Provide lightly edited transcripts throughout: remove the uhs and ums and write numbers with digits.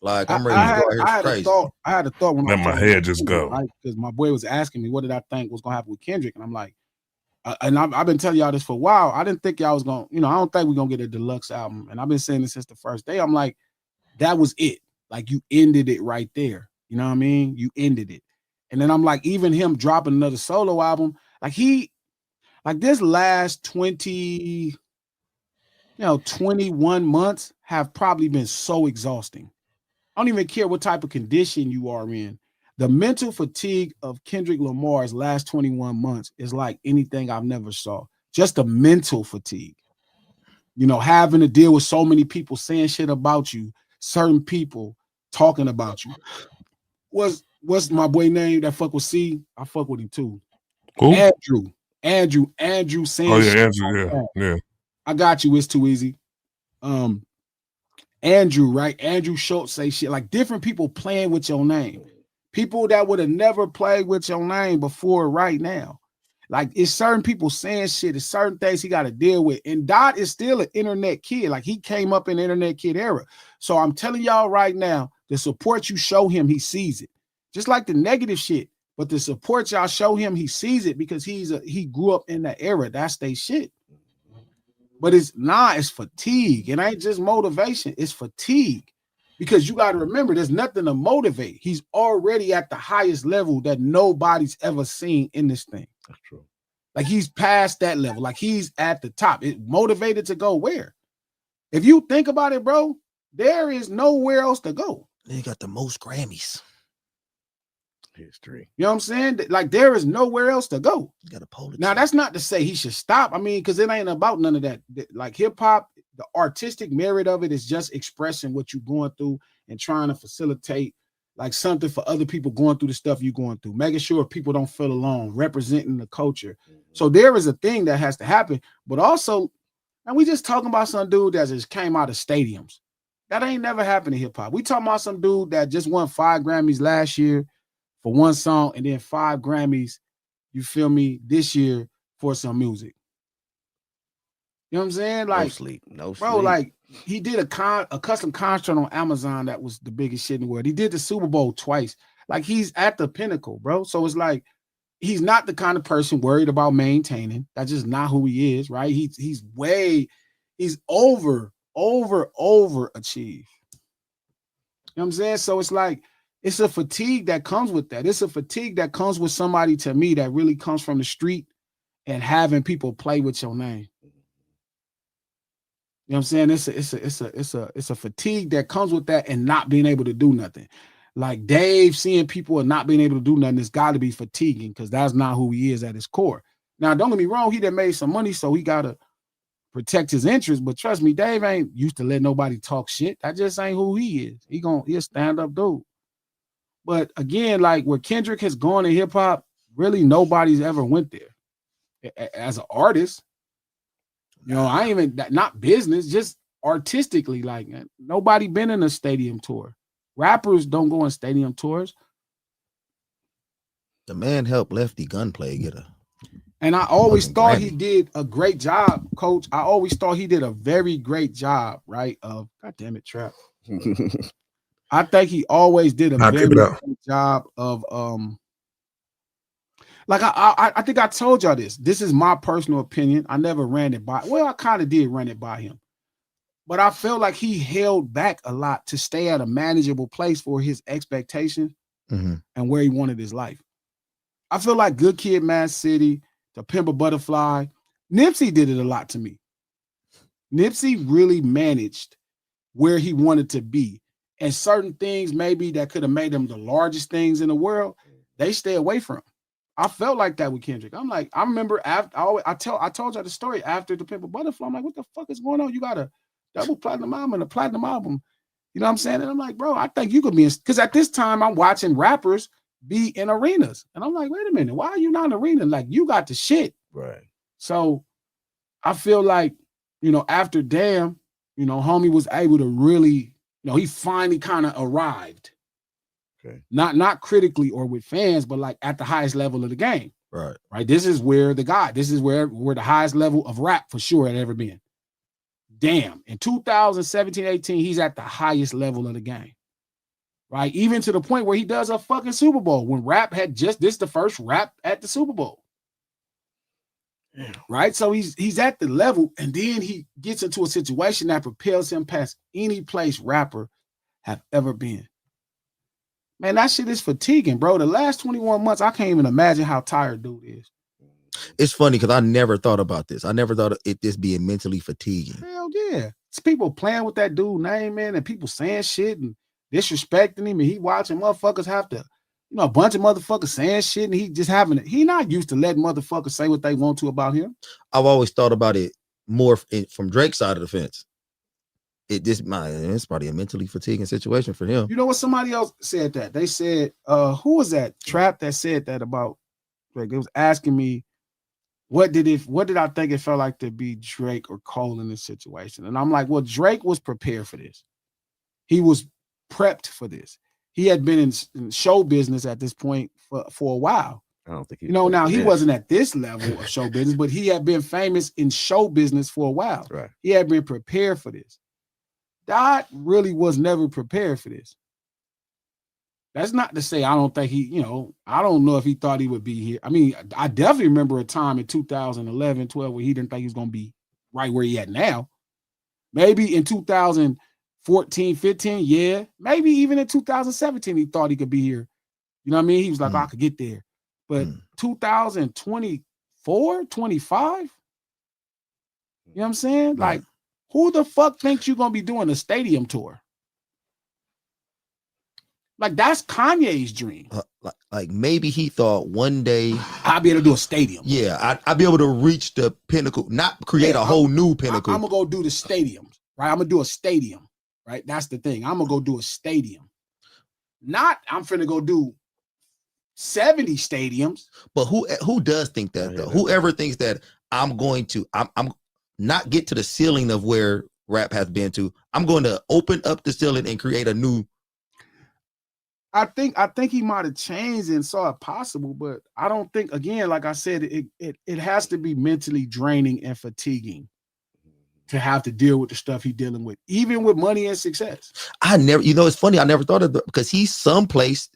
Like I'm ready to go out here. I It's had a crazy. thought. I had a thought when I Let was my talking head about just Kendrick, go. right? Because my boy was asking me what did I think was gonna happen with Kendrick, and I'm like, and I've been telling y'all this for a while. I didn't think y'all was gonna, I don't think we're gonna get a deluxe album, and I've been saying this since the first day. I'm like, that was it. Like you ended it right there. You know what I mean? You ended it, and then I'm like, even him dropping another solo album, like this last 21 months have probably been so exhausting. I don't even care what type of condition you are in. The mental fatigue of Kendrick Lamar's last 21 months is like anything I've never saw. Just the mental fatigue. Having to deal with so many people saying shit about you, certain people talking about you. What's my boy name that fuck with C? I fuck with him too. Who? Andrew Oh saying yeah, shit Andrew. like Yeah, that. yeah. I got you. It's too easy. Andrew, right? Andrew Schultz say shit like different people playing with your name. People that would have never played with your name before right now. Like it's certain people saying shit, it's certain things he got to deal with. And Dot is still an internet kid. Like he came up in the internet kid era. So I'm telling y'all right now, the support you show him, he sees it. Just like the negative shit. But the support y'all show him, he sees it because he grew up in that era. That's they shit. But it's fatigue. It ain't just motivation, it's fatigue. Because you got to remember, there's nothing to motivate. He's already at the highest level that nobody's ever seen in this thing. That's true. Like he's past that level. Like he's at the top. It motivated to go where? If you think about it, bro, there is nowhere else to go. They got the most Grammys. History. You know what I'm saying? Like there is nowhere else to go. You got a pole. Now that's not to say he should stop. I mean, because it ain't about none of that. Like hip hop, the artistic merit of it is just expressing what you're going through and trying to facilitate like something for other people going through the stuff you're going through, making sure people don't feel alone, representing the culture. So there is a thing that has to happen, but also, and we just talking about some dude that just came out of stadiums. That ain't never happened in hip hop. We talking about some dude that just won 5 Grammys last year for one song and then 5 Grammys, you feel me, this year for some music. You know what I'm saying? Like, no sleep. Bro, like he did a custom concert on Amazon that was the biggest shit in the world. He did the Super Bowl twice. Like he's at the pinnacle, bro. So it's like he's not the kind of person worried about maintaining. That's just not who he is, right? He's overachieved. You know what I'm saying? So it's like it's a fatigue that comes with that. It's a fatigue that comes with somebody, to me, that really comes from the street and having people play with your name. You know what I'm saying? It's a fatigue that comes with that and not being able to do nothing. Like Dave seeing people and not being able to do nothing, it's got to be fatiguing because that's not who he is at his core. Now, don't get me wrong, he done made some money, so he got to protect his interests. But trust me, Dave ain't used to let nobody talk shit. That just ain't who he is. He a stand-up dude. But again, like where Kendrick has gone in hip hop, really nobody's ever went there as an artist. I ain't even not business, just artistically. Like nobody been in a stadium tour. Rappers don't go on stadium tours. The man helped Lefty Gunplay get a. And I always thought Grammy. he did a great job, Coach. I always thought he did a very great job, right? God damn it, Trap. I think he always did a very great job of like I think I told y'all this. This is my personal opinion. I never ran it by. Well, I kind of did run it by him. But I felt like he held back a lot to stay at a manageable place for his expectations and where he wanted his life. I feel like Good Kid, Mad City, To Pimp a Butterfly, Nipsey did it a lot to me. Nipsey really managed where he wanted to be. And certain things maybe that could have made them the largest things in the world, they stay away from. I felt like that with Kendrick. I'm like, I remember after I told y'all the story after The Pimp a Butterfly. I'm like, what the fuck is going on? You got a double platinum album and a platinum album. You know what I'm saying? And I'm like, bro, I think you could be in, because at this time I'm watching rappers be in arenas. And I'm like, wait a minute, why are you not in an arena? Like, you got the shit. Right. So I feel like, after Damn, homie was able to really, he finally kind of arrived. Okay. Not critically or with fans, but like at the highest level of the game. Right. Right. This is where the highest level of rap for sure had ever been. Damn. In 2017, 18, he's at the highest level of the game. right? Even to the point where he does a fucking Super Bowl when rap had just this the first rap at the Super Bowl. Yeah. Right? So he's at the level, and then he gets into a situation that propels him past any place rapper have ever been. Man, that shit is fatiguing, bro. The last 21 months, I can't even imagine how tired dude is. It's funny because I never thought about this. I never thought of it just being mentally fatiguing. Hell yeah. It's people playing with that dude name, man, and people saying shit and disrespecting him, and he watching motherfuckers have to, a bunch of motherfuckers saying shit, and he just having it. He not used to letting motherfuckers say what they want to about him. I've always thought about it more from Drake's side of the fence. It's probably a mentally fatiguing situation for him. You know what? Somebody else said that. They said, who was that? Trap that said that about Drake. They was asking me, what did I think it felt like to be Drake or Cole in this situation? And I'm like, well, Drake was prepared for this. He was prepped for this. He had been in show business at this point for a while. I don't think he wasn't at this level of show business, but he had been famous in show business for a while. Right. He had been prepared for this. Dot really was never prepared for this. That's not to say I don't think I don't know if he thought he would be here. I mean, I definitely remember a time in 2011, 12 where he didn't think he was going to be right where he at now. Maybe in 2014, 15, yeah. Maybe even in 2017, he thought he could be here. You know what I mean? He was like, I could get there. But 2024, 25, you know what I'm saying? Like, who the fuck thinks you're going to be doing a stadium tour? Like, that's Kanye's dream. Like maybe he thought one day I'll be able to do a stadium. Yeah, I'll be able to reach the pinnacle, not create a whole new pinnacle. I'm going to go do the stadiums, right? I'm going to do a stadium, right? That's the thing. I'm going to go do a stadium. Not I'm finna go do 70 stadiums. But who does think that, though? Whoever thinks that I'm not get to the ceiling of where rap has been to. I'm going to open up the ceiling and create a new. I think he might have changed and saw it possible, but I don't think, again, like I said, it has to be mentally draining and fatiguing to have to deal with the stuff he's dealing with, even with money and success. It's funny. I never thought of because he's someplace.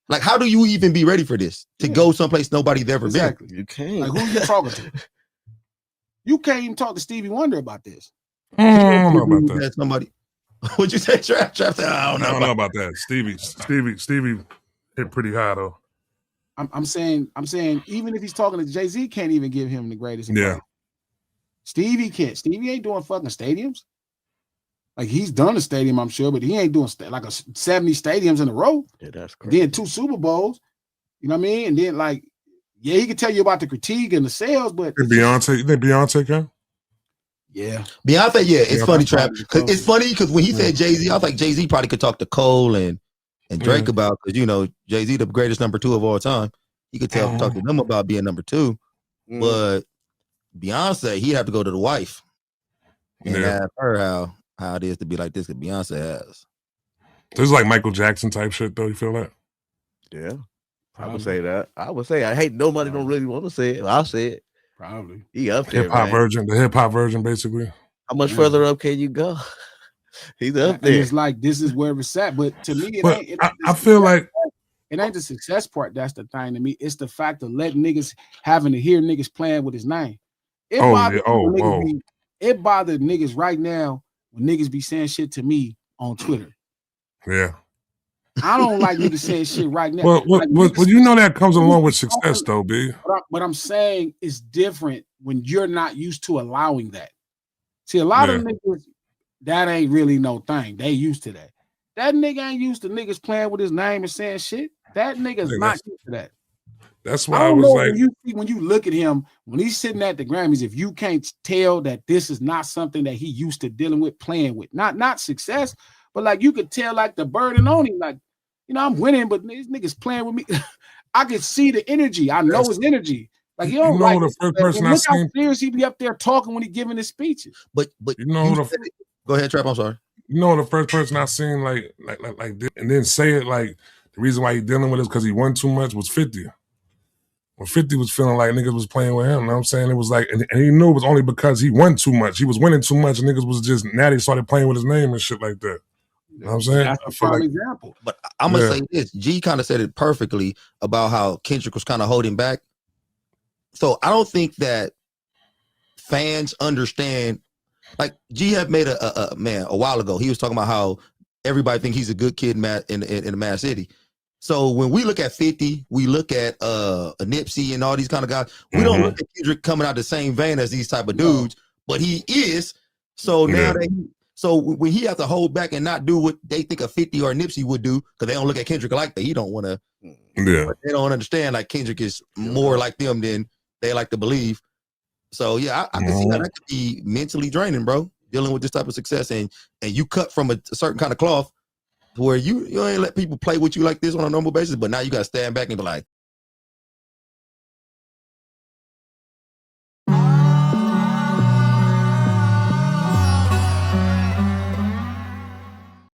Like, how do you even be ready for this? To go someplace nobody's ever been? You can't. Like, who are you talking to? You can't even talk to Stevie Wonder about this. I don't know about that. Somebody, what'd you say, Trap? I don't know about that. Stevie hit pretty high though. I'm saying, even if he's talking to Jay-Z, can't even give him the greatest advice. Yeah. Stevie can't. Stevie ain't doing fucking stadiums. Like, he's done a stadium, I'm sure, but he ain't doing like 70 stadiums in a row. Yeah, that's crazy. Then 2 Super Bowls. You know what I mean? And then, like, yeah, he can tell you about the critique and the sales, but Beyonce can? Yeah. Beyonce, yeah. It's funny, Trap. It's funny because when he said Jay-Z, I was like, Jay-Z probably could talk to Cole and Drake about, because, Jay-Z, the greatest number 2 of all time. He could talk to them about being number 2. But Beyonce, he'd have to go to the wife and ask her how it is to be like this, because Beyonce has. This is like Michael Jackson type shit, though. You feel that? Yeah. I would say that. I hate nobody don't really want to say it. I'll say it. Probably. He up there, the hip hop version, basically. How much further up can you go? He's up there. It's like, this is where it's at. But to me, I feel like it ain't the success part. That's the thing to me. It's the fact of letting niggas having to hear niggas playing with his name. It bothered niggas right now when niggas be saying shit to me on Twitter. Yeah. I don't like niggas saying shit right now. Well, that comes along with success, though, B. But I'm saying it's different when you're not used to allowing that. See, a lot of niggas, that ain't really no thing. They used to that. That nigga ain't used to niggas playing with his name and saying shit. That nigga's not used to that. That's why I was like, when you look at him, when he's sitting at the Grammys, if you can't tell that this is not something that he used to dealing with, playing with, not success, but like you could tell like the burden on him, like, I'm winning, but these niggas playing with me. I can see the energy. I know his energy. Like, the first person I look how seen. serious he be up there talking when he giving his speeches. But go ahead, Trap. I'm sorry. The first person I seen like this, and then say it like the reason why he dealing with it is because he won too much was 50. When 50 was feeling like niggas was playing with him, you know what I'm saying? It was like, and he knew it was only because he won too much. He was winning too much, and niggas was just, now they started playing with his name and shit like that. You know what I'm saying? That's I a feel prime like example. But I'm gonna say this. G kind of said it perfectly about how Kendrick was kind of holding back. So I don't think that fans understand. Like G have made a while ago. He was talking about how everybody think he's a good kid in the Mad City. So when we look at 50, we look at a Nipsey and all these kind of guys. We don't look at Kendrick coming out the same vein as these type of dudes, but he is. So now so when he has to hold back and not do what they think a 50 or a Nipsey would do, because they don't look at Kendrick like that. He don't want to. Yeah. They don't understand like Kendrick is more like them than they like to believe. So yeah, I can see how that could be mentally draining, bro. Dealing with this type of success and you cut from a certain kind of cloth where you ain't let people play with you like this on a normal basis, but now you got to stand back and be like,